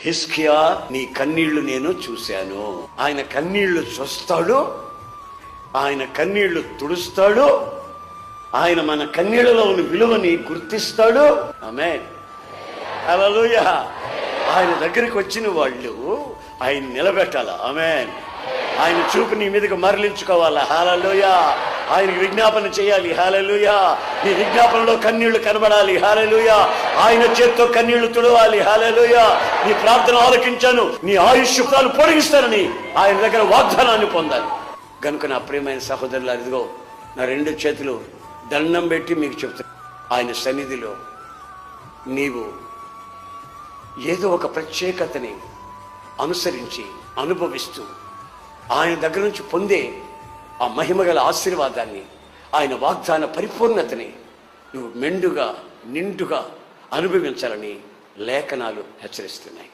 హిజ్కియా, నీ కన్నీళ్లు నేను చూశాను. ఆయన కన్నీళ్లు చూస్తాడు, ఆయన కన్నీళ్లు తుడుస్తాడు, ఆయన మన కన్నీళ్లలో ఉన్న విలువని గుర్తిస్తాడు. ఆమేన్, హల్లెలూయా. ఆయన దగ్గరికి వచ్చిన వాళ్ళు ఆయన నిలబెట్టాలా. ఆమేన్. ఆయన చూపు నీ మీదకి మరలించుకోవాలా. హల్లెలూయా. ఆయనకి విజ్ఞాపన చేయాలి. హల్లెలూయా. నీ విజ్ఞాపనలో కన్నీళ్లు కనబడాలి. హల్లెలూయా. ఆయన చేత్తో కన్నీళ్లు తుడవాలి. హల్లెలూయా. నీ ప్రార్థన ఆలకించాను, నీ ఆయుష్కాలు పొడిగిస్తానని ఆయన దగ్గర వాగ్దానాన్ని పొందాలి. కనుక నా ప్రియమైన సహోదరులు, ఇదిగో నా 2 చేతులు దండం పెట్టి మీకు చెప్తాను, ఆయన సన్నిధిలో నీవు ఏదో ఒక ప్రత్యేకతని అనుసరించి అనుభవిస్తూ ఆయన దగ్గర నుంచి పొందే ఆ మహిమగల ఆశీర్వాదాన్ని, ఆయన వాగ్దాన పరిపూర్ణతని నువ్వు మెండుగా నిండుగా అనుభవించాలని లేఖనాలు హెచ్చరిస్తున్నాయి.